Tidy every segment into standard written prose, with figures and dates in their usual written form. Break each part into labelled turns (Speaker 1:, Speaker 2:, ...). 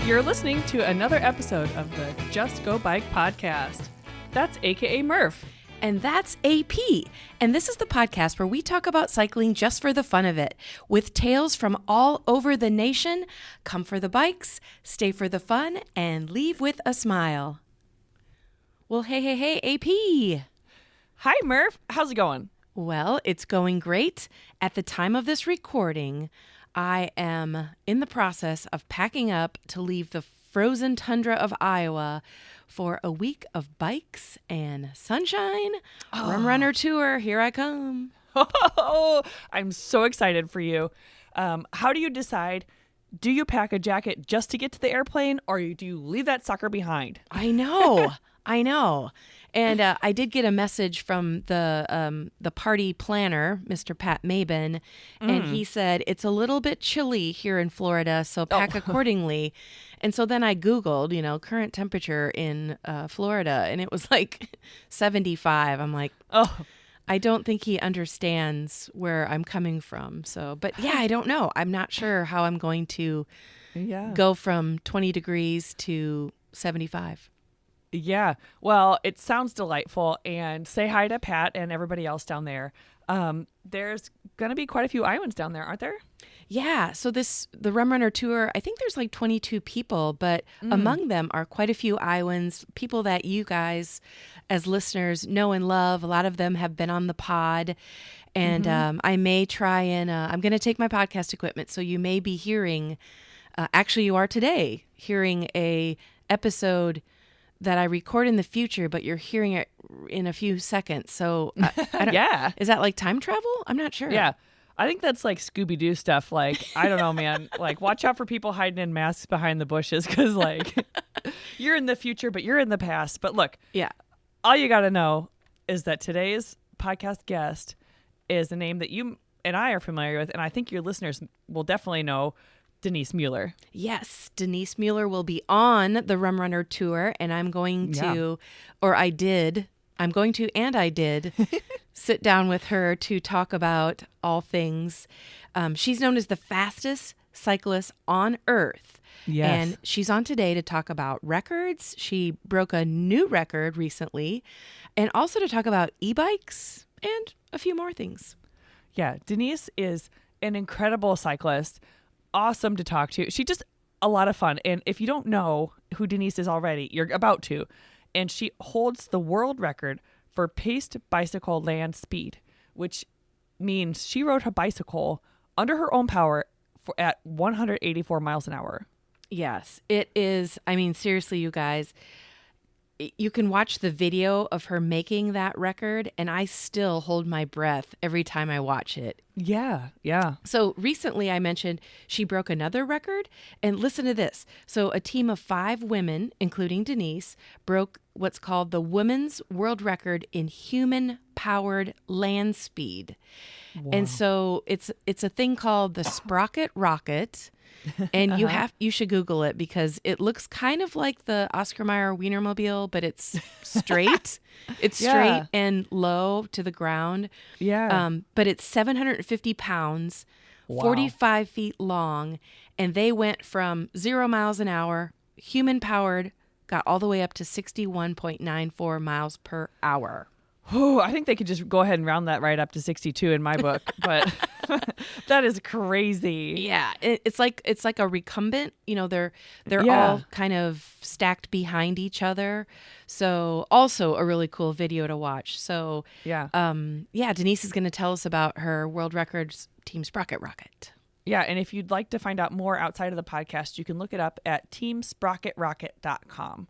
Speaker 1: You're listening to another episode of the Just Go Bike podcast. That's AKA Murph.
Speaker 2: And that's AP. And this is the podcast where we talk about cycling just for the fun of it. With tales from all over the nation, come for the bikes, stay for the fun, and leave with a smile. Well, hey, AP.
Speaker 1: Hi, Murph. How's it going?
Speaker 2: Well, it's going great. At the time of this recording, I am in the process of packing up to leave the frozen tundra of Iowa for a week of bikes and sunshine. Rum Runner Tour, here I come.
Speaker 1: Oh, I'm so excited for you. How do you decide? Do you pack a jacket just to get to the airplane, or do you leave that sucker behind?
Speaker 2: I know. And I did get a message from the party planner, Mr. Pat Mabin, and he said, it's a little bit chilly here in Florida, so pack accordingly. And so then I Googled, current temperature in Florida, and it was like 75. I'm like, I don't think he understands where I'm coming from. So, but yeah, I don't know. I'm not sure how I'm going to go from 20 degrees to 75.
Speaker 1: Yeah. Well, it sounds delightful. And say hi to Pat and everybody else down there. There's going to be quite a few Iowans down there, aren't there?
Speaker 2: Yeah. So the Rum Runner Tour, I think there's like 22 people, but among them are quite a few Iowans, people that you guys as listeners know and love. A lot of them have been on the pod. And I may try and I'm going to take my podcast equipment. So you may be hearing, actually you are today, hearing a episode that I record in the future, but you're hearing it in a few seconds. So I don't,
Speaker 1: yeah.
Speaker 2: Is that like time travel? I'm not sure.
Speaker 1: Yeah. I think that's like Scooby-Doo stuff. Like, I don't know, man. Like, watch out for people hiding in masks behind the bushes because, like, you're in the future, but you're in the past. But look, all you got to know is that today's podcast guest is a name that you and I are familiar with, and I think your listeners will definitely know, Denise Mueller.
Speaker 2: Yes, Denise Mueller will be on the Rum Runner Tour, and I'm going to, I did sit down with her to talk about all things. She's known as the fastest cyclist on earth.
Speaker 1: Yes.
Speaker 2: And she's on today to talk about records. She broke a new record recently, and also to talk about e-bikes and a few more things.
Speaker 1: Yeah, Denise is an incredible cyclist. Awesome to talk to. She just a lot of fun. And if you don't know who Denise is already, you're about to. And she holds the world record for paced bicycle land speed, which means she rode her bicycle under her own power at 184 miles an hour.
Speaker 2: Yes, it is. I mean, seriously, you guys, you can watch the video of her making that record, and I still hold my breath every time I watch it.
Speaker 1: Yeah.
Speaker 2: So recently I mentioned she broke another record, and listen to this. So a team of 5 women, including Denise, broke what's called the women's world record in human-powered land speed. Wow. And so it's a thing called the Sprocket Rocket. And you should Google it because it looks kind of like the Oscar Mayer Wienermobile, but it's straight. It's straight and low to the ground.
Speaker 1: Yeah.
Speaker 2: But it's 750 pounds, 45 feet long, and they went from 0 miles an hour, human powered, got all the way up to 61.94 miles per hour.
Speaker 1: Oh, I think they could just go ahead and round that right up to 62 in my book, but that is crazy.
Speaker 2: Yeah, it's like a recumbent. They're all kind of stacked behind each other. So also a really cool video to watch. So Denise is going to tell us about her world records team Sprocket Rocket.
Speaker 1: Yeah, and if you'd like to find out more outside of the podcast, you can look it up at teamsprocketrocket.com.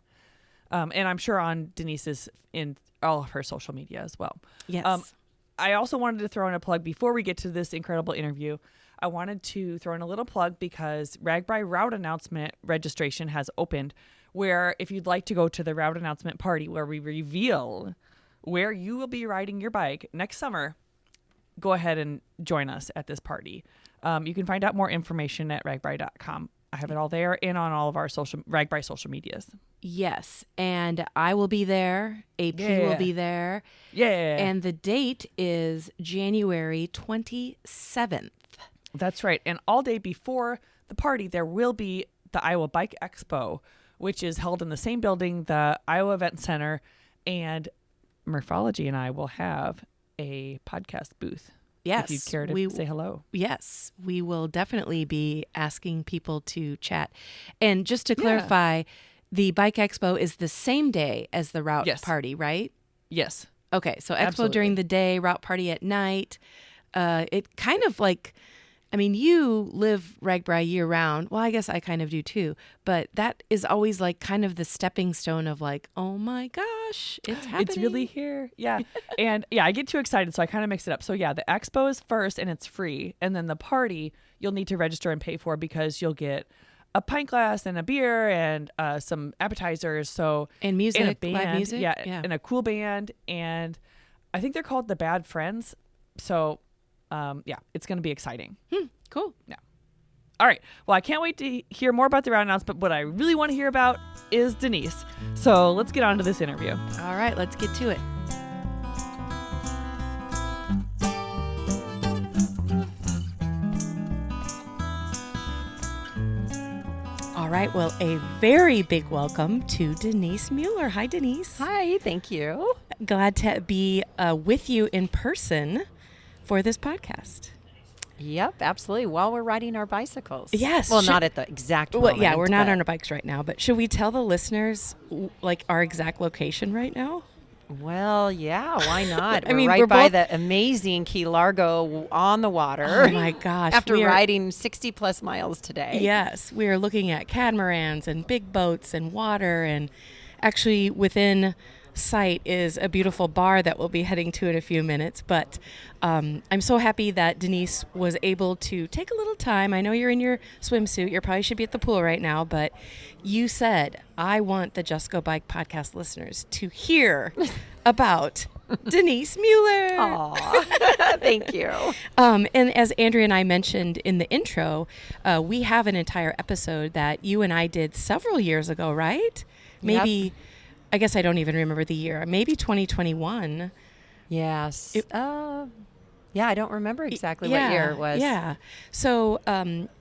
Speaker 1: And I'm sure on Denise's in all of her social media as well.
Speaker 2: Yes.
Speaker 1: I also wanted to throw in a plug before we get to this incredible interview. I wanted to throw in a little plug because RAGBRAI route announcement registration has opened, where if you'd like to go to the route announcement party where we reveal where you will be riding your bike next summer, go ahead and join us at this party. You can find out more information at ragbrai.com. I have it all there and on all of our RAGBRAI social medias.
Speaker 2: Yes, and I will be there. AP will be there.
Speaker 1: Yeah.
Speaker 2: And the date is January 27th.
Speaker 1: That's right. And all day before the party, there will be the Iowa Bike Expo, which is held in the same building, the Iowa Event Center, and Morphology and I will have a podcast booth.
Speaker 2: Yes.
Speaker 1: If you'd care to say hello.
Speaker 2: Yes, we will definitely be asking people to chat. And just to clarify, the Bike Expo is the same day as the route party, right?
Speaker 1: Yes.
Speaker 2: Okay, so Expo
Speaker 1: Absolutely.
Speaker 2: during the day, route party at night. It kind of like, I mean, you live RAGBRAI year round. Well, I guess I kind of do too. But that is always like kind of the stepping stone of like, oh my gosh, it's happening.
Speaker 1: It's really here. Yeah. And I get too excited, so I kind of mix it up. So the expo is first and it's free. And then the party, you'll need to register and pay for because you'll get a pint glass and a beer and some appetizers. So
Speaker 2: and music,
Speaker 1: and a band,
Speaker 2: live music.
Speaker 1: Yeah, and a cool band. And I think they're called the Bad Friends. So it's going to be exciting.
Speaker 2: Cool.
Speaker 1: Yeah. All right. Well, I can't wait to hear more about the route announcement. What I really want to hear about is Denise. So let's get on to this interview.
Speaker 2: All right, let's get to it. All right. Well, a very big welcome to Denise Mueller. Hi, Denise.
Speaker 3: Hi. Thank you.
Speaker 2: Glad to be with you in person for this podcast.
Speaker 3: Yep, absolutely. While we're riding our bicycles.
Speaker 2: Yes.
Speaker 3: Well, not at the exact moment.
Speaker 2: Well, yeah, we're not on our bikes right now, but should we tell the listeners like our exact location right now?
Speaker 3: Well, yeah, why not?
Speaker 2: I mean,
Speaker 3: right
Speaker 2: we're
Speaker 3: by
Speaker 2: both
Speaker 3: the amazing Key Largo on the water.
Speaker 2: Oh my gosh.
Speaker 3: After riding 60 plus miles today.
Speaker 2: Yes, we are looking at catamarans and big boats and water, and actually within sight is a beautiful bar that we'll be heading to in a few minutes. But I'm so happy that Denise was able to take a little time. I know you're in your swimsuit. You probably should be at the pool right now, but you said, I want the Just Go Bike podcast listeners to hear about Denise Mueller.
Speaker 3: Aw, thank you.
Speaker 2: And as Andrea and I mentioned in the intro, we have an entire episode that you and I did several years ago, right? Maybe...
Speaker 3: Yep.
Speaker 2: I guess I don't even remember the year. Maybe 2021.
Speaker 3: Yes. I don't remember exactly what year it was.
Speaker 2: Yeah. So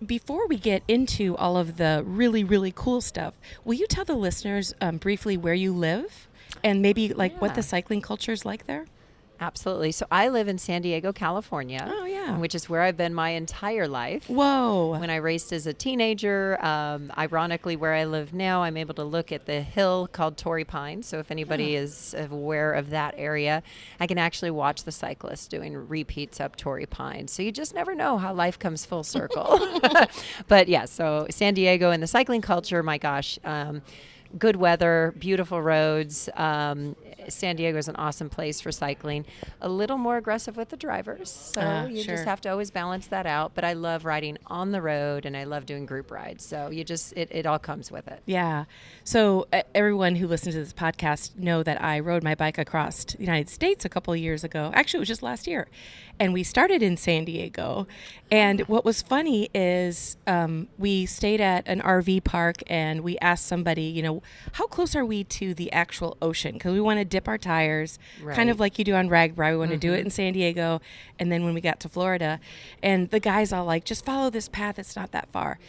Speaker 2: before we get into all of the really, really cool stuff, will you tell the listeners briefly where you live and maybe like what the cycling culture is like there?
Speaker 3: Absolutely. So I live in San Diego, California.
Speaker 2: Oh, yeah.
Speaker 3: Which is where I've been my entire life.
Speaker 2: Whoa.
Speaker 3: When I raced as a teenager, ironically, where I live now, I'm able to look at the hill called Torrey Pines. So if anybody is aware of that area, I can actually watch the cyclists doing repeats up Torrey Pines. So you just never know how life comes full circle. But yeah, so San Diego and the cycling culture, my gosh, good weather, beautiful roads. San Diego is an awesome place for cycling. A little more aggressive with the drivers, so you just have to always balance that out. But I love riding on the road, and I love doing group rides. So you just it all comes with it.
Speaker 2: Yeah. So everyone who listens to this podcast know that I rode my bike across the United States a couple of years ago. Actually, it was just last year. And we started in San Diego. And what was funny is we stayed at an RV park and we asked somebody, how close are we to the actual ocean? Because we want to dip our tires, kind of like you do on RAGBRAI. We want to do it in San Diego. And then when we got to Florida, and the guys all like, just follow this path. It's not that far.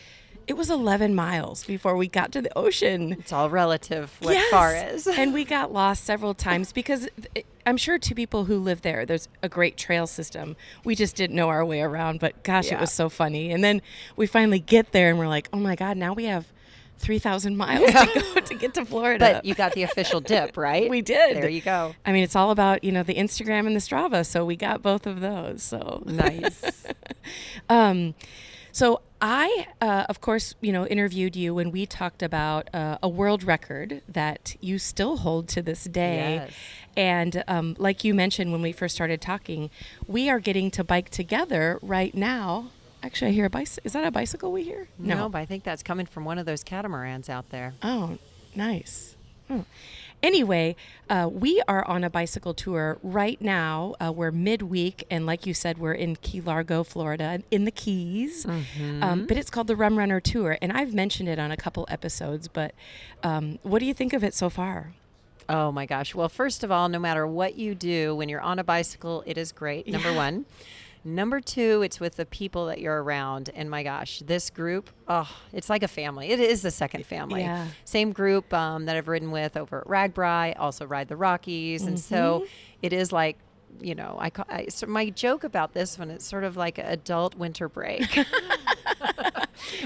Speaker 2: It was 11 miles before we got to the ocean.
Speaker 3: It's all relative what far is.
Speaker 2: And we got lost several times because I'm sure to people who live there's a great trail system. We just didn't know our way around, but gosh, it was so funny. And then we finally get there and we're like, oh my God, now we have 3,000 miles to go to get to Florida.
Speaker 3: But you got the official dip, right?
Speaker 2: We did.
Speaker 3: There you go.
Speaker 2: I mean, it's all about, the Instagram and the Strava. So we got both of those. So
Speaker 3: nice.
Speaker 2: So I, of course, interviewed you when we talked about a world record that you still hold to this day.
Speaker 3: Yes.
Speaker 2: And like you mentioned when we first started talking, we are getting to bike together right now. Actually, I hear a bicycle. Is that a bicycle we hear?
Speaker 3: No, but I think that's coming from one of those catamarans out there.
Speaker 2: Oh, nice. Anyway, we are on a bicycle tour right now. We're midweek, and like you said, we're in Key Largo, Florida, in the Keys. But it's called the Rum Runner Tour, and I've mentioned it on a couple episodes. But what do you think of it so far?
Speaker 3: Oh my gosh. Well, first of all, no matter what you do when you're on a bicycle, it is great. Number one. Number 2, it's with the people that you're around. And my gosh, this group, it's like a family. It is a second family.
Speaker 2: Yeah.
Speaker 3: Same group that I've ridden with over at RAGBRAI, also Ride the Rockies. And so it is like, so my joke about this one, it's sort of like an adult winter break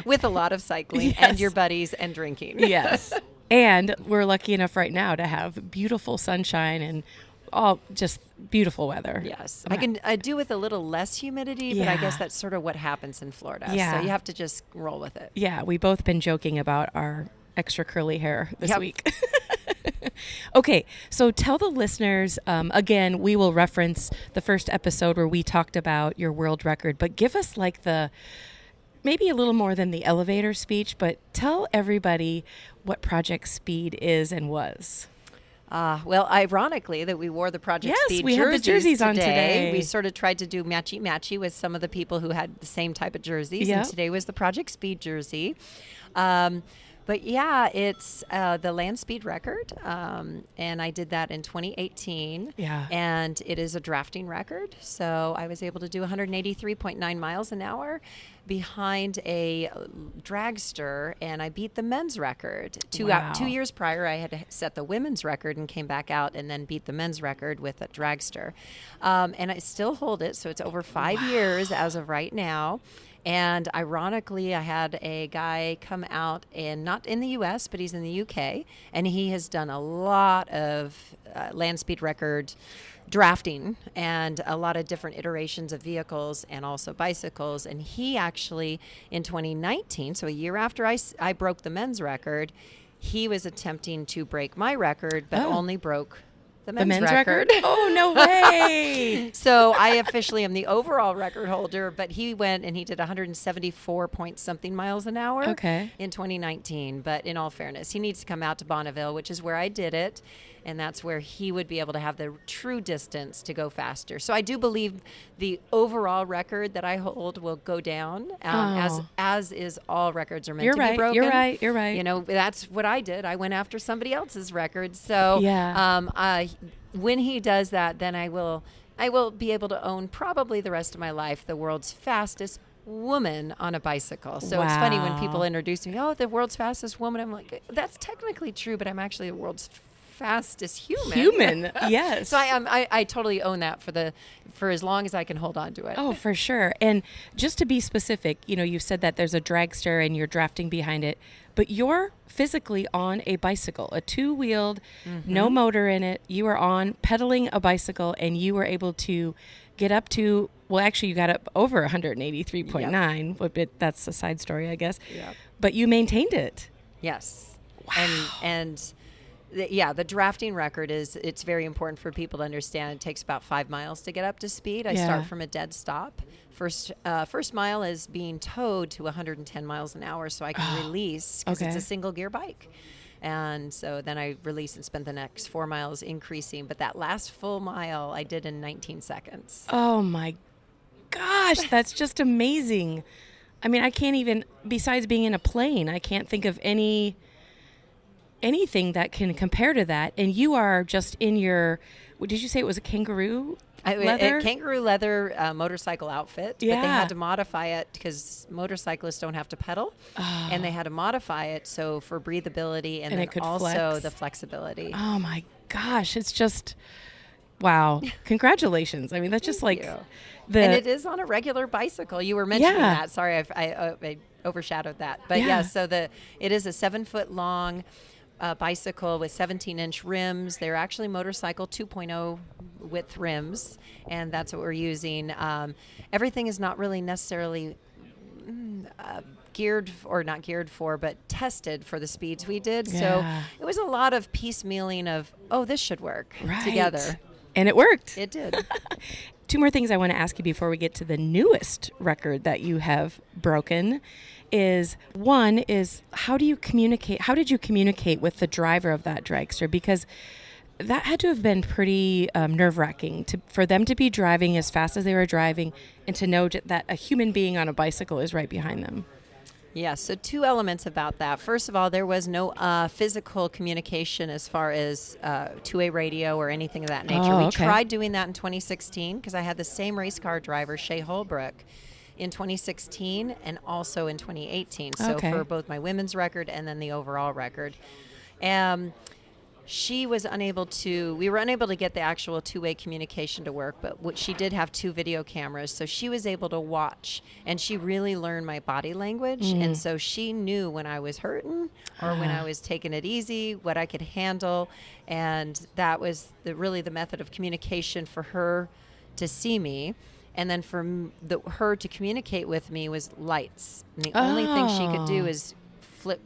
Speaker 3: with a lot of cycling and your buddies and drinking.
Speaker 2: Yes. And we're lucky enough right now to have beautiful sunshine and all just beautiful weather.
Speaker 3: Yes. I can do with a little less humidity, but I guess that's sort of what happens in Florida.
Speaker 2: Yeah.
Speaker 3: So you have to just roll with it.
Speaker 2: Yeah. We've both been joking about our extra curly hair this
Speaker 3: Yep.
Speaker 2: week. Okay. So tell the listeners, again, we will reference the first episode where we talked about your world record, but give us like maybe a little more than the elevator speech, but tell everybody what Project Speed is and was.
Speaker 3: Well, ironically, that we wore the Project Speed
Speaker 2: we had the jerseys on today.
Speaker 3: We sort of tried to do matchy-matchy with some of the people who had the same type of jerseys,
Speaker 2: Yep.
Speaker 3: and today was the Project Speed jersey. But yeah, it's the land speed record, and I did that in 2018.
Speaker 2: Yeah.
Speaker 3: And it is a drafting record, so I was able to do 183.9 miles an hour behind a dragster, and I beat the men's record.
Speaker 2: Wow.
Speaker 3: 2 years prior, I had set the women's record and came back out and then beat the men's record with a dragster. And I still hold it, so it's over 5 years as of right now. And ironically, I had a guy come out, and not in the U.S., but he's in the U.K., and he has done a lot of land speed record drafting and a lot of different iterations of vehicles and also bicycles. And he actually, in 2019, so a year after I broke the men's record, he was attempting to break my record, but only broke the men's record.
Speaker 2: Oh, no way.
Speaker 3: So I officially am the overall record holder, but he went and he did 174 point something miles an hour in 2019. But in all fairness, he needs to come out to Bonneville, which is where I did it. And that's where he would be able to have the true distance to go faster. So I do believe the overall record that I hold will go down, as is all records are meant to be broken.
Speaker 2: You're right. You're right.
Speaker 3: You know, that's what I did. I went after somebody else's record. So when he does that, then I will be able to own probably the rest of my life the world's fastest woman on a bicycle. So it's funny when people introduce me, the world's fastest woman. I'm like, that's technically true, but I'm actually the world's fastest human.
Speaker 2: Yes.
Speaker 3: So I totally own that for as long as I can hold on to it.
Speaker 2: Oh, for sure. And just to be specific, you said that there's a dragster and you're drafting behind it, but you're physically on a bicycle, a 2-wheeled, no motor in it. You are on pedaling a bicycle, and you were able to get up to, well, actually you got up over 183.9, but that's a side story, I guess.
Speaker 3: Yep.
Speaker 2: But you maintained it.
Speaker 3: Yes.
Speaker 2: Wow.
Speaker 3: The drafting record it's very important for people to understand. It takes about 5 miles to get up to speed. I start from a dead stop. First mile is being towed to 110 miles an hour so I can release, because it's a single gear bike. And so then I release and spend the next 4 miles increasing. But that last full mile I did in 19 seconds.
Speaker 2: Oh my gosh, that's just amazing. I mean, I can't even, besides being in a plane, I can't think of anything that can compare to that. And you are just in your, what did you say it was, a kangaroo leather?
Speaker 3: A kangaroo leather motorcycle outfit. But they had to modify it because motorcyclists don't have to pedal. And they had to modify it so for breathability and then
Speaker 2: it could
Speaker 3: also
Speaker 2: flex.
Speaker 3: the flexibility.
Speaker 2: Oh my gosh, it's just, wow. Congratulations. I mean, that's just like
Speaker 3: and it is on a regular bicycle. You were mentioning that. Sorry, I overshadowed that. But so it is a 7-foot long bicycle with 17-inch rims. They're actually motorcycle 2.0 width rims, and that's what we're using. Everything is not really necessarily geared, or not geared for, but tested for the speeds we did. So it was a lot of piecemealing of, this should work together.
Speaker 2: And it worked.
Speaker 3: It did.
Speaker 2: 2 more things I want to ask you before we get to the newest record that you have broken is, one is, how did you communicate with the driver of that dragster? Because that had to have been pretty nerve-wracking for them to be driving as fast as they were driving and to know that a human being on a bicycle is right behind them.
Speaker 3: Yeah, so two elements about that. First of all, there was no physical communication as far as two-way radio or anything of that nature.
Speaker 2: Oh,
Speaker 3: We
Speaker 2: okay.
Speaker 3: tried doing that in 2016 because I had the same race car driver, Shay Holbrook, in 2016 and also in 2018. So
Speaker 2: Okay.
Speaker 3: for both my women's record and then the overall record. We were unable to get the actual two-way communication to work, but she did have 2 video cameras, so she was able to watch, and she really learned my body language, and so she knew when I was hurting or when I was taking it easy, what I could handle, and that was really the method of communication for her to see me. And then for her to communicate with me was lights. And the only thing she could do is flick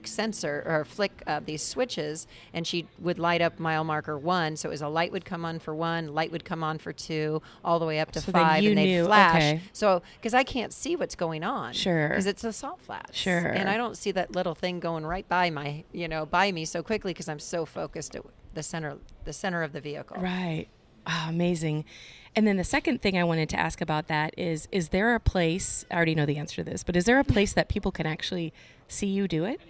Speaker 3: these switches, and she would light up mile marker 1. So it was a light would come on for 1, light would come on for 2, all the way up to
Speaker 2: So then
Speaker 3: 5,
Speaker 2: you
Speaker 3: and they'd
Speaker 2: knew,
Speaker 3: flash.
Speaker 2: okay.
Speaker 3: So because I can't see what's going on,
Speaker 2: Sure.
Speaker 3: because it's a salt flats,
Speaker 2: Sure.
Speaker 3: and I don't see that little thing going right by by me so quickly because I'm so focused at the center of the vehicle.
Speaker 2: Right. Oh, amazing. And then the second thing I wanted to ask about that is there a place, I already know the answer to this, but is there a place that people can actually see you do it?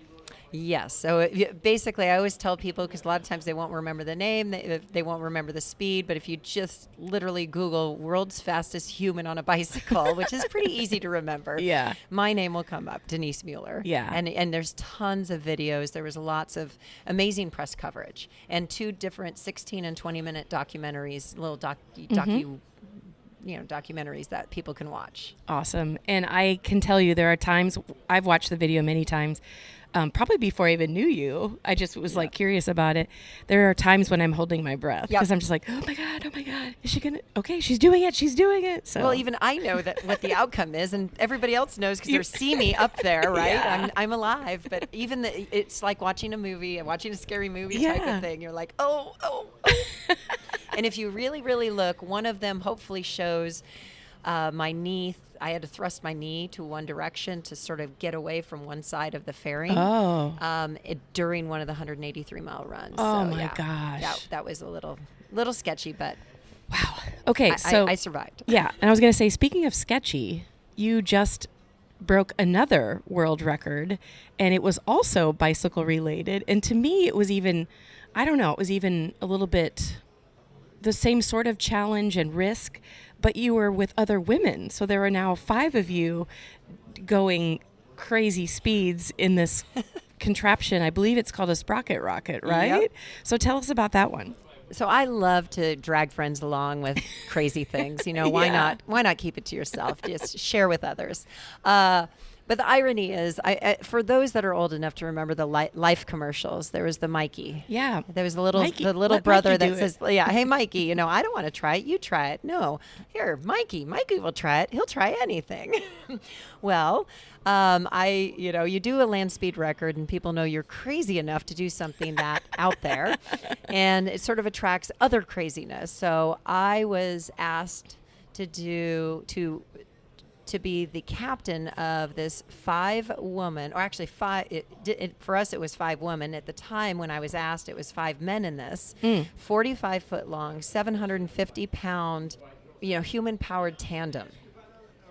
Speaker 3: Yes. So basically, I always tell people, because a lot of times they won't remember the name, they won't remember the speed, but if you just literally Google world's fastest human on a bicycle, which is pretty easy to remember,
Speaker 2: Yeah.
Speaker 3: my name will come up, Denise Mueller.
Speaker 2: Yeah.
Speaker 3: And there's tons of videos. There was lots of amazing press coverage and 2 different 16 and 20-minute documentaries, little documentaries that people can watch.
Speaker 2: Awesome. And I can tell you there are times, I've watched the video many times, probably before I even knew you. I just was like curious about it. There are times when I'm holding my breath because I'm just like, oh my God, is she going to, okay, she's doing it. So,
Speaker 3: well, even I know that what the outcome is, and everybody else knows because they see me up there, right?
Speaker 2: Yeah.
Speaker 3: I'm alive, but even it's like watching a movie and watching a scary movie type
Speaker 2: Yeah.
Speaker 3: of thing. You're like, oh. And if you really, really look, one of them hopefully shows my knee. I had to thrust my knee to one direction to sort of get away from one side of the fairing. During one of the 183-mile runs.
Speaker 2: Oh,
Speaker 3: So,
Speaker 2: my
Speaker 3: yeah,
Speaker 2: gosh.
Speaker 3: that was a little sketchy, but
Speaker 2: wow. Okay.
Speaker 3: I survived.
Speaker 2: Yeah. And I was going to say, speaking of sketchy, you just broke another world record, and it was also bicycle related. And to me, it was even, I don't know, it was even a little bit the same sort of challenge and risk, but you were with other women. So there are now 5 of you going crazy speeds in this contraption. I believe it's called a Sprocket Rocket, right?
Speaker 3: Yep.
Speaker 2: So tell us about that one.
Speaker 3: So I love to drag friends along with crazy things. Why
Speaker 2: Yeah.
Speaker 3: not? Why not keep it to yourself? Just share with others. But the irony is, for those that are old enough to remember the Life commercials, there was the Mikey.
Speaker 2: Yeah.
Speaker 3: There was the little
Speaker 2: Mikey, let
Speaker 3: brother
Speaker 2: Mikey
Speaker 3: that
Speaker 2: do
Speaker 3: says, "Yeah, hey Mikey, I don't want to try it. You try it. No, here, Mikey will try it. He'll try anything." Well, you do a land speed record, and people know you're crazy enough to do something that out there, and it sort of attracts other craziness. So I was asked to be the captain of this 5-woman, or actually 5. For us, it was 5 women. At the time when I was asked, it was 5 men in this 45-foot long, 750-pound, human-powered tandem.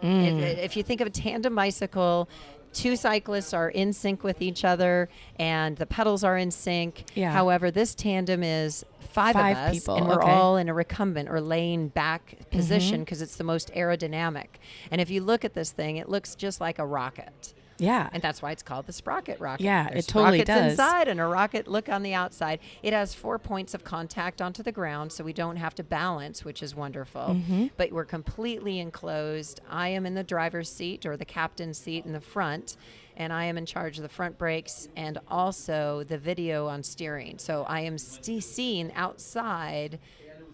Speaker 3: If you think of a tandem bicycle, 2 cyclists are in sync with each other, and the pedals are in sync.
Speaker 2: Yeah.
Speaker 3: However, this tandem is 5 of us,
Speaker 2: people,
Speaker 3: and we're
Speaker 2: okay.
Speaker 3: all in a recumbent or laying back position because it's the most aerodynamic. And if you look at this thing, it looks just like a rocket.
Speaker 2: Yeah.
Speaker 3: And that's why it's called the Sprocket Rocket.
Speaker 2: Yeah,
Speaker 3: There's
Speaker 2: it totally
Speaker 3: rockets
Speaker 2: does.
Speaker 3: inside and a rocket look on the outside. It has 4 points of contact onto the ground, so we don't have to balance, which is wonderful. But we're completely enclosed. I am in the driver's seat or the captain's seat in the front, and I am in charge of the front brakes and also the video on steering. So I am seen outside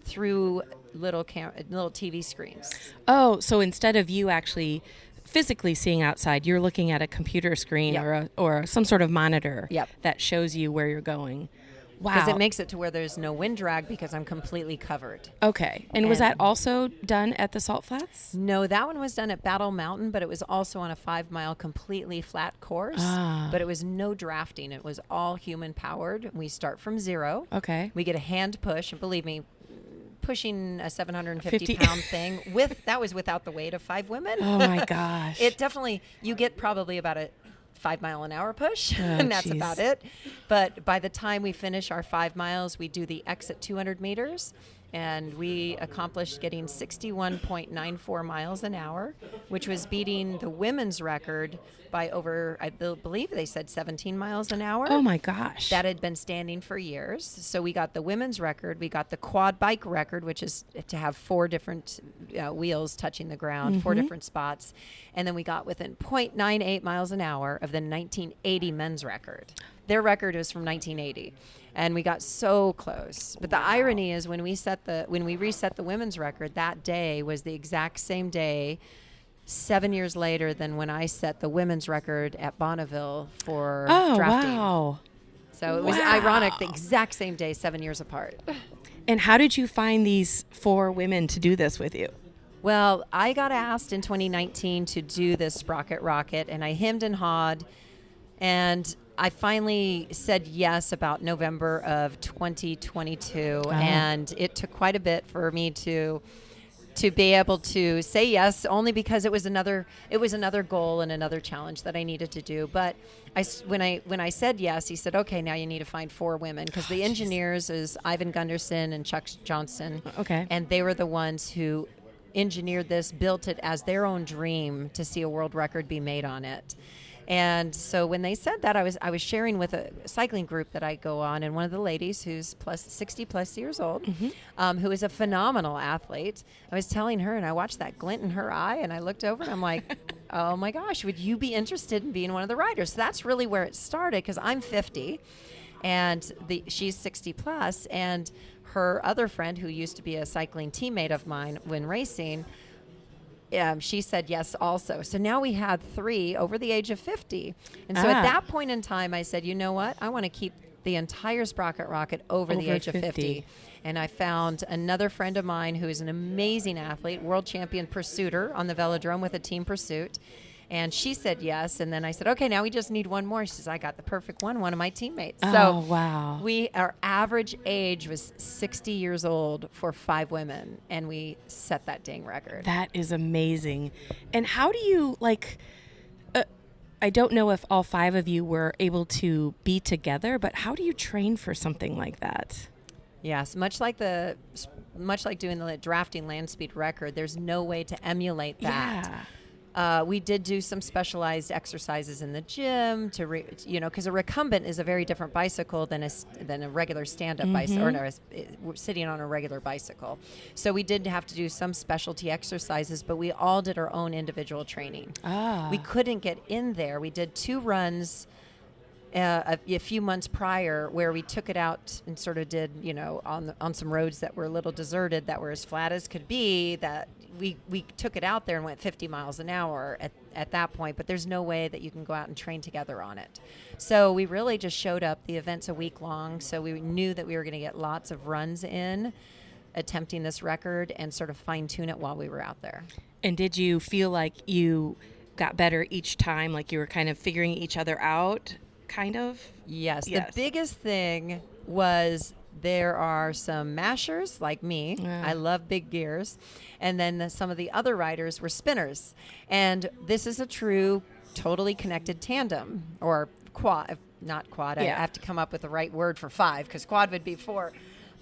Speaker 3: through little TV screens.
Speaker 2: Oh, so instead of you actually physically seeing outside, you're looking at a computer screen
Speaker 3: Yep.
Speaker 2: or some sort of monitor
Speaker 3: Yep.
Speaker 2: that shows you where you're going. Wow.
Speaker 3: Because it makes it to where there's no wind drag because I'm completely covered.
Speaker 2: Okay. And was that also done at the Salt Flats?
Speaker 3: No, that one was done at Battle Mountain, but it was also on a 5-mile completely flat course. But it was no drafting. It was all human powered. We start from 0.
Speaker 2: Okay.
Speaker 3: We get a hand push, and believe me, pushing a
Speaker 2: 50
Speaker 3: 750-pound thing that was without the weight of 5 women.
Speaker 2: Oh my gosh.
Speaker 3: It definitely, you get probably about a 5-mile-an-hour push,
Speaker 2: Oh,
Speaker 3: and that's
Speaker 2: geez.
Speaker 3: about it. But by the time we finish our 5 miles, we do the exit 200 meters, and we accomplished getting 61.94 miles an hour, which was beating the women's record by over, I believe they said 17 miles an hour.
Speaker 2: Oh my gosh.
Speaker 3: That had been standing for years. So we got the women's record, we got the quad bike record, which is to have 4 different wheels touching the ground, 4 different spots. And then we got within 0.98 miles an hour of the 1980 men's record. Their record was from 1980. And we got so close. But the irony is when we reset the women's record, that day was the exact same day 7 years later than when I set the women's record at Bonneville for drafting.
Speaker 2: Wow.
Speaker 3: So it was ironic, the exact same day, 7 years apart.
Speaker 2: And how did you find these 4 women to do this with you?
Speaker 3: Well, I got asked in 2019 to do this Sprocket Rocket, and I hemmed and hawed, and I finally said yes about November of 2022, and it took quite a bit for me to be able to say yes, only because it was another goal and another challenge that I needed to do. But when I said yes, he said, okay, now you need to find 4 women, because the engineers is Ivan Gunderson and Chuck Johnston.
Speaker 2: Okay.
Speaker 3: And they were the ones who engineered this, built it as their own dream to see a world record be made on it. And so when they said that, I was sharing with a cycling group that I go on, and one of the ladies who's 60 plus years old, who is a phenomenal athlete, I was telling her, and I watched that glint in her eye, and I looked over and I'm like, oh my gosh, would you be interested in being one of the riders? So that's really where it started, because I'm 50 and she's 60 plus, and her other friend, who used to be a cycling teammate of mine when racing, she said yes also. So now we had 3 over the age of 50. And so at that point in time, I said, you know what? I want to keep the entire Sprocket Rocket over the age of 50. And I found another friend of mine who is an amazing athlete, world champion pursuiter on the velodrome with a team pursuit. And she said yes. And then I said, okay, now we just need one more. She says, I got the perfect one of my teammates.
Speaker 2: Oh, wow.
Speaker 3: Our average age was 60 years old for 5 women. And we set that dang record.
Speaker 2: That is amazing. And how do you, I don't know if all 5 of you were able to be together, but how do you train for something like that?
Speaker 3: Yes, much like doing the drafting land speed record, there's no way to emulate that.
Speaker 2: Yeah.
Speaker 3: We did do some specialized exercises in the gym because a recumbent is a very different bicycle than a regular stand-up bicycle, or sitting on a regular bicycle. So we did have to do some specialty exercises, but we all did our own individual training. We couldn't get in there. We did 2 runs a few months prior where we took it out and sort of did, on some roads that were a little deserted, that were as flat as could be, that we took it out there and went 50 miles an hour at that point, but there's no way that you can go out and train together on it. So we really just showed up. The event's a week long, so we knew that we were going to get lots of runs in attempting this record and sort of fine-tune it while we were out there.
Speaker 2: And did you feel like you got better each time, like you were kind of figuring each other out, kind of?
Speaker 3: Yes. The biggest thing was there are some mashers like me. I love big gears. And then some of the other riders were spinners. And this is a true, totally connected tandem, or quad, not quad. I have to come up with the right word for 5, because quad would be 4,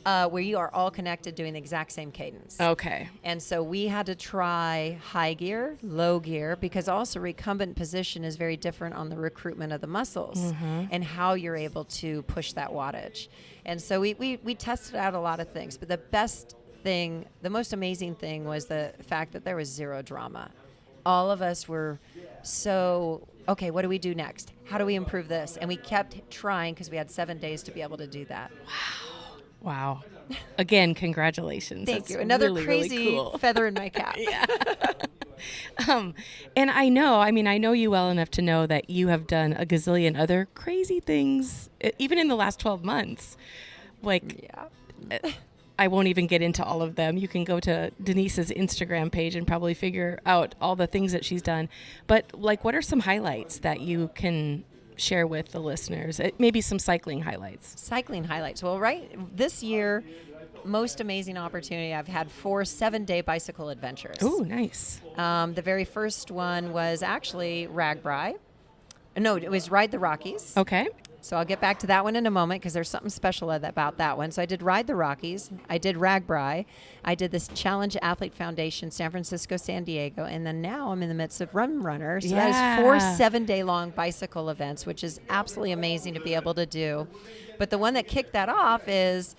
Speaker 3: where you are all connected doing the exact same cadence.
Speaker 2: Okay.
Speaker 3: And so we had to try high gear, low gear, because also recumbent position is very different on the recruitment of the muscles and how you're able to push that wattage. And so we tested out a lot of things, but the most amazing thing was the fact that there was 0 drama. All of us were so, okay, what do we do next? How do we improve this? And we kept trying, because we had 7 days to be able to do that.
Speaker 2: Wow. Again, congratulations.
Speaker 3: Thank
Speaker 2: That's
Speaker 3: you. Another
Speaker 2: really,
Speaker 3: crazy
Speaker 2: really cool.
Speaker 3: feather in my cap.
Speaker 2: And I know you well enough to know that you have done a gazillion other crazy things, even in the last 12 months. I won't even get into all of them. You can go to Denise's Instagram page and probably figure out all the things that she's done. But what are some highlights that you can share with the listeners? Maybe some cycling highlights.
Speaker 3: Cycling highlights. Well, this year, most amazing opportunity. I've had 4 7-day bicycle adventures.
Speaker 2: Oh, nice.
Speaker 3: The very first one was actually RAGBRAI. No, it was Ride the Rockies.
Speaker 2: Okay.
Speaker 3: So I'll get back to that one in a moment because there's something special about that one. So I did Ride the Rockies. I did RAGBRAI. I did this Challenge Athlete Foundation, San Francisco, San Diego. And then now I'm in the midst of Rum Runner. So that is 4 7-day-long bicycle events, which is absolutely amazing to be able to do. But the one that kicked that off is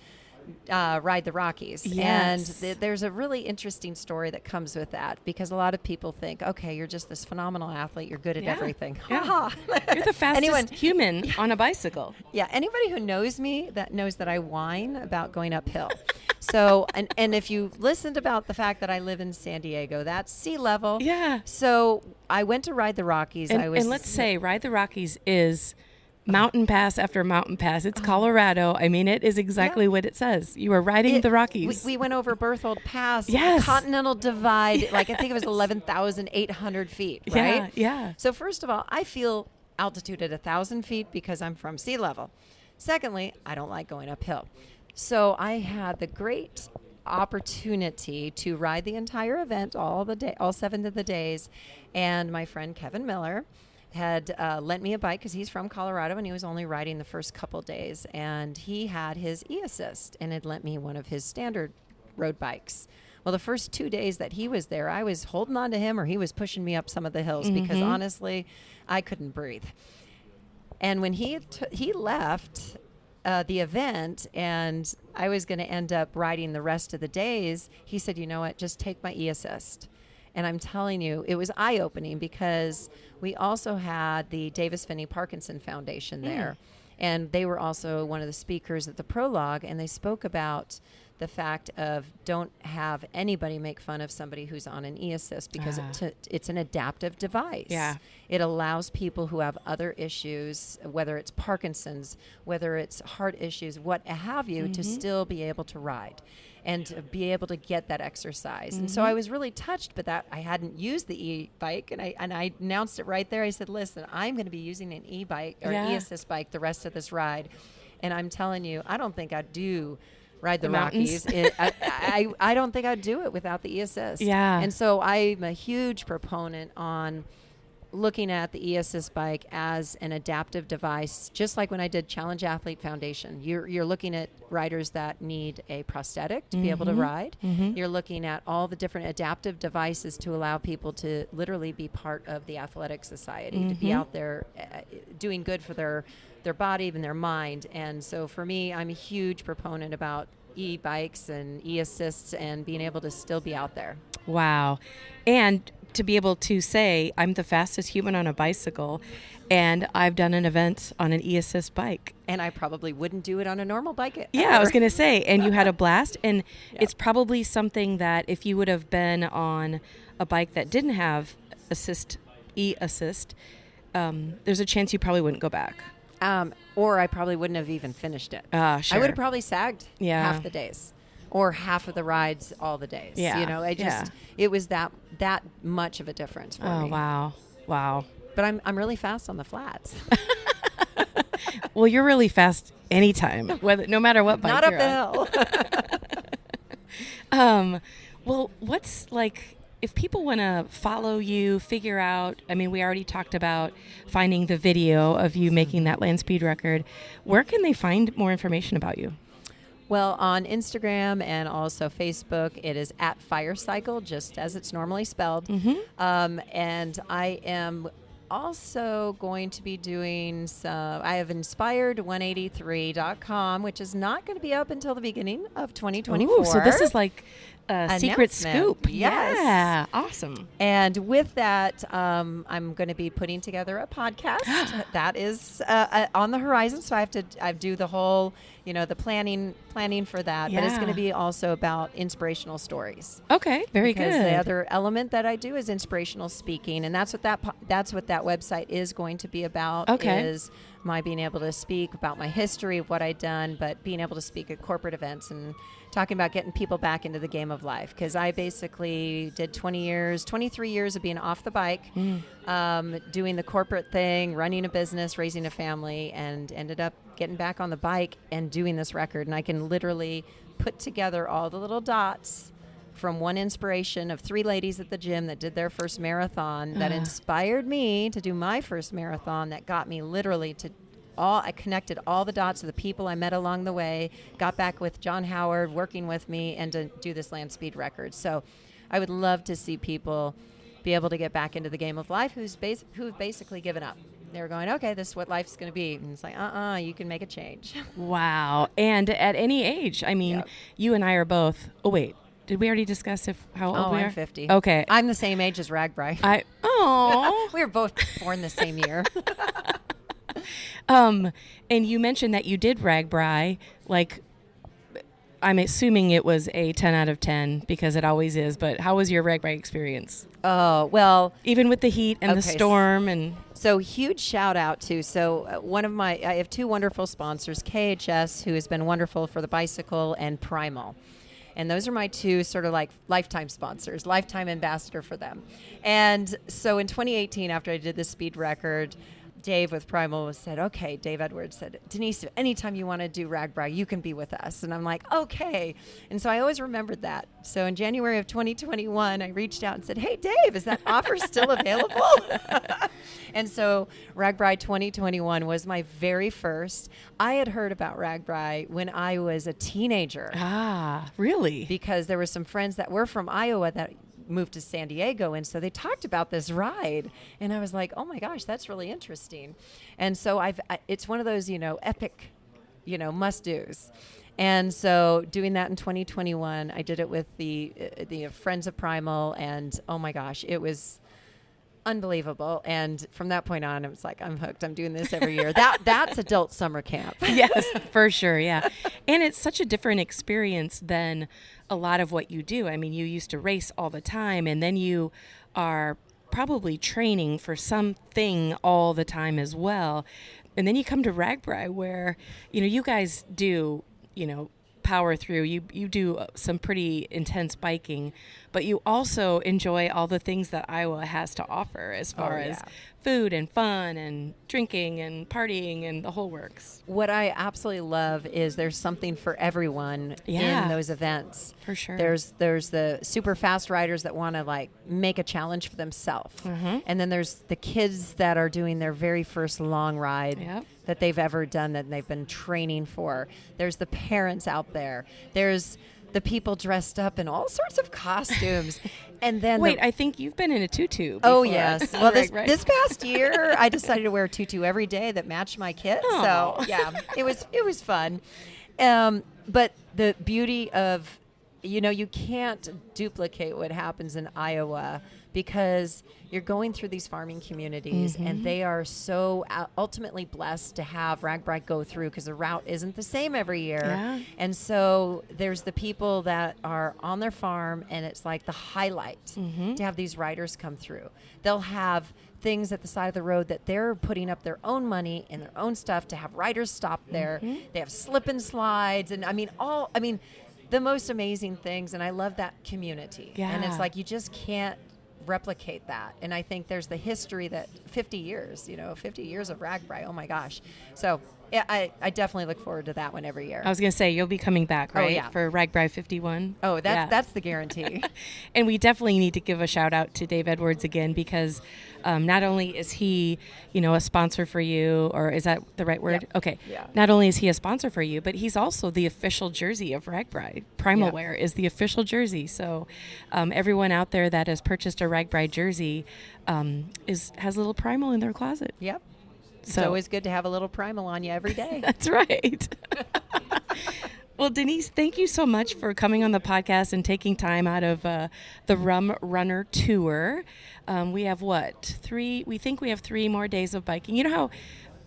Speaker 3: Ride the Rockies.
Speaker 2: Yes.
Speaker 3: And there's a really interesting story that comes with that because a lot of people think, okay, you're just this phenomenal athlete. You're good at everything.
Speaker 2: Yeah. You're the fastest human on a bicycle.
Speaker 3: Yeah. Anybody who knows me that knows that I whine about going uphill. So, and if you listened about the fact that I live in San Diego, that's sea level.
Speaker 2: Yeah.
Speaker 3: So I went to Ride the Rockies.
Speaker 2: And let's say Ride the Rockies is mountain pass after mountain pass. It's Colorado. I mean, it is exactly what it says. You are riding the Rockies.
Speaker 3: We went over Berthold Pass,
Speaker 2: yes.
Speaker 3: Continental Divide, like I think it was 11,800 feet, right?
Speaker 2: Yeah.
Speaker 3: So first of all, I feel altitude at 1,000 feet because I'm from sea level. Secondly, I don't like going uphill. So I had the great opportunity to ride the entire event, all 7 of the days, and my friend Kevin Miller had lent me a bike because he's from Colorado and he was only riding the first couple days, and he had his e-assist and had lent me one of his standard road bikes. Well, the first 2 days that he was there, I was holding on to him or he was pushing me up some of the hills because honestly, I couldn't breathe. And when he left the event and I was going to end up riding the rest of the days, he said, you know what, just take my e-assist. And I'm telling you, it was eye-opening because we also had the Davis Finney Parkinson Foundation there. And they were also one of the speakers at the prologue, and they spoke about the fact of don't have anybody make fun of somebody who's on an e-assist because it's an adaptive device.
Speaker 2: Yeah.
Speaker 3: It allows people who have other issues, whether it's Parkinson's, whether it's heart issues, what have you, to still be able to ride and to be able to get that exercise. And so I was really touched, but that I hadn't used the e-bike, and I announced it right there. I said, listen, I'm going to be using an e-bike or an e-assist bike the rest of this ride. And I'm telling you, I don't think I'd do Ride the Rockies. I don't think I'd do it without the e-assist.
Speaker 2: Yeah.
Speaker 3: And so I'm a huge proponent on looking at the e-assist bike as an adaptive device, just like when I did Challenge Athlete Foundation. You're looking at riders that need a prosthetic to be able to ride. You're looking at all the different adaptive devices to allow people to literally be part of the athletic society, to be out there doing good for their body and their mind. And so for me, I'm a huge proponent about e-bikes and e-assists and being able to still be out there.
Speaker 2: Wow. And to be able to say, I'm the fastest human on a bicycle, and I've done an event on an e-assist bike.
Speaker 3: And I probably wouldn't do it on a normal bike.
Speaker 2: Yeah, I was going to say, and you had a blast. And it's probably something that if you would have been on a bike that didn't have e-assist, there's a chance you probably wouldn't go back.
Speaker 3: Or I probably wouldn't have even finished it.
Speaker 2: Sure.
Speaker 3: I would have probably sagged half the days or half of the rides all the days.
Speaker 2: Yeah.
Speaker 3: You know, it was that much of a difference for me.
Speaker 2: Oh, wow.
Speaker 3: But I'm really fast on the flats.
Speaker 2: Well, you're really fast anytime, no matter what bike
Speaker 3: Not up
Speaker 2: you're
Speaker 3: the hill.
Speaker 2: Well, what's like, if people want to follow you, figure out, I mean, we already talked about finding the video of you making that land speed record. Where can they find more information about you?
Speaker 3: Well, on Instagram and also Facebook, it is at Firecycle, just as it's normally spelled. And I am also going to be doing I have inspired183.com, which is not going to be up until the beginning of 2024.
Speaker 2: Ooh, so this is like a secret scoop.
Speaker 3: Yes.
Speaker 2: Yeah, awesome.
Speaker 3: And with that, I'm going to be putting together a podcast that is on the horizon. So I do the whole, the planning for that.
Speaker 2: Yeah.
Speaker 3: But it's going to be also about inspirational stories.
Speaker 2: Okay, very good.
Speaker 3: Because the other element that I do is inspirational speaking, and that's what that website is going to be about.
Speaker 2: Okay.
Speaker 3: Is my being able to speak about my history of what I've done, but being able to speak at corporate events and talking about getting people back into the game of life. Because I basically did 23 years of being off the bike, doing the corporate thing, running a business, raising a family, and ended up getting back on the bike and doing this record. And I can literally put together all the little dots from one inspiration of 3 ladies at the gym that did their first marathon that inspired me to do my first marathon, that got me literally to I connected all the dots of the people I met along the way, got back with John Howard working with me, and to do this land speed record. So I would love to see people be able to get back into the game of life who've basically given up. They're going, okay, this is what life's going to be. And it's like, you can make a change.
Speaker 2: Wow. And at any age, I mean, you and I are both, oh, wait. Did we already discuss how old we are?
Speaker 3: I'm 50.
Speaker 2: Okay.
Speaker 3: I'm the same age as RAGBRAI. We were both born the same year.
Speaker 2: And you mentioned that you did RAGBRAI, like, I'm assuming it was a 10 out of 10 because it always is, but how was your RAGBRAI experience?
Speaker 3: Oh, well.
Speaker 2: Even with the heat and the storm and...
Speaker 3: So huge shout out to, I have 2 wonderful sponsors, KHS, who has been wonderful for the bicycle, and Primal. And those are my 2 sort of like lifetime sponsors, lifetime ambassador for them. And so in 2018, after I did the speed record, Dave with Primal said, okay, Dave Edwards said, Denise, anytime you want to do RAGBRAI, you can be with us. And I'm like, okay. And so I always remembered that. So in January of 2021, I reached out and said, hey, Dave, is that offer still available? And so RAGBRAI 2021 was my very first. I had heard about RAGBRAI when I was a teenager.
Speaker 2: Ah, really?
Speaker 3: Because there were some friends that were from Iowa that moved to San Diego, and so they talked about this ride, and I was like, oh my gosh, that's really interesting. And so it's one of those epic must-dos. And so doing that in 2021, I did it with the friends of Primal, and oh my gosh, it was unbelievable. And from that point on, it was like, I'm hooked. I'm doing this every year. That's adult summer camp.
Speaker 2: Yes, for sure. Yeah. And it's such a different experience than a lot of what you do. I mean, you used to race all the time, and then you are probably training for something all the time as well. And then you come to RAGBRAI where, you guys do, power through. You do some pretty intense biking, but you also enjoy all the things that Iowa has to offer as far as food and fun and drinking and partying and the whole works.
Speaker 3: What I absolutely love is there's something for everyone in those events.
Speaker 2: For sure.
Speaker 3: There's the super fast riders that want to like make a challenge for themselves. Mm-hmm. And then there's the kids that are doing their very first long ride that they've ever done, that they've been training for. There's the parents out there. There's the people dressed up in all sorts of costumes. And then
Speaker 2: I think you've been in a tutu before.
Speaker 3: Oh, yes. Well, this past year, I decided to wear a tutu every day that matched my kit.
Speaker 2: Aww.
Speaker 3: So, yeah, it was fun. But the beauty of, you can't duplicate what happens in Iowa, because you're going through these farming communities, and they are so ultimately blessed to have RAGBRAI go through, because the route isn't the same every year.
Speaker 2: Yeah.
Speaker 3: And so there's the people that are on their farm, and it's like the highlight to have these riders come through. They'll have things at the side of the road that they're putting up their own money and their own stuff to have riders stop there. They have slip and slides, and the most amazing things. And I love that community.
Speaker 2: Yeah.
Speaker 3: And it's like, you just can't replicate that. And I think there's the history that 50 years of RAGBRAI. Oh my gosh. So yeah, I definitely look forward to that one every year.
Speaker 2: I was going to say, you'll be coming back, right?
Speaker 3: Oh, yeah.
Speaker 2: For RAGBRAI 51.
Speaker 3: Oh, that's the guarantee.
Speaker 2: And we definitely need to give a shout out to Dave Edwards again, because not only is he, a sponsor for you, or is that the right word?
Speaker 3: Yep.
Speaker 2: Okay.
Speaker 3: Yeah.
Speaker 2: Not only is he a sponsor for you, but he's also the official jersey of RAGBRAI. Primal Wear is the official jersey. So everyone out there that has purchased a RAGBRAI jersey has a little Primal in their closet.
Speaker 3: Yep. It's always good to have a little Primal on you every day.
Speaker 2: That's right. Well, Denise, thank you so much for coming on the podcast and taking time out of the Rum Runner Tour. We have we think we have 3 more days of biking. You know how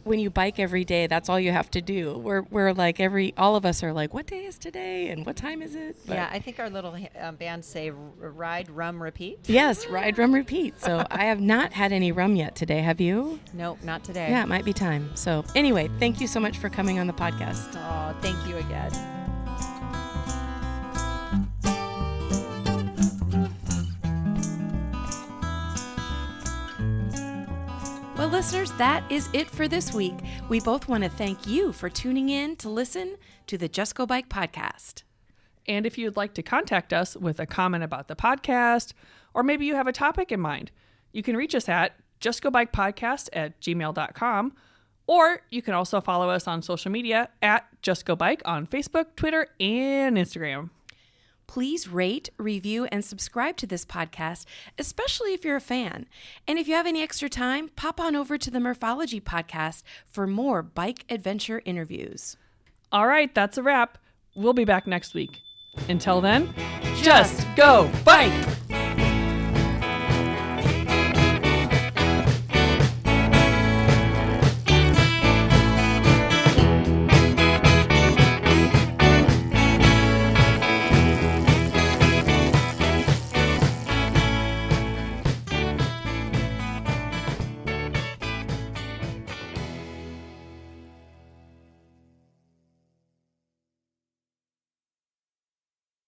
Speaker 2: when you bike every day, that's all you have to do. We're like all of us are like, what day is today and what time is it? But
Speaker 3: I think our little bands say ride, rum, repeat.
Speaker 2: Yes, ride, rum, repeat. So I have not had any rum yet today. Have you?
Speaker 3: Nope, not today.
Speaker 2: Yeah, it might be time. So anyway, thank you so much for coming on the podcast.
Speaker 3: Oh, thank you again.
Speaker 2: Well, listeners, that is it for this week. We both want to thank you for tuning in to listen to the Just Go Bike podcast.
Speaker 1: And if you'd like to contact us with a comment about the podcast, or maybe you have a topic in mind, you can reach us at justgobikepodcast@gmail.com, or you can also follow us on social media at justgobike on Facebook, Twitter, and Instagram.
Speaker 2: Please rate, review, and subscribe to this podcast, especially if you're a fan. And if you have any extra time, pop on over to the Murphology podcast for more bike adventure interviews.
Speaker 1: All right, that's a wrap. We'll be back next week. Until then, just go bike!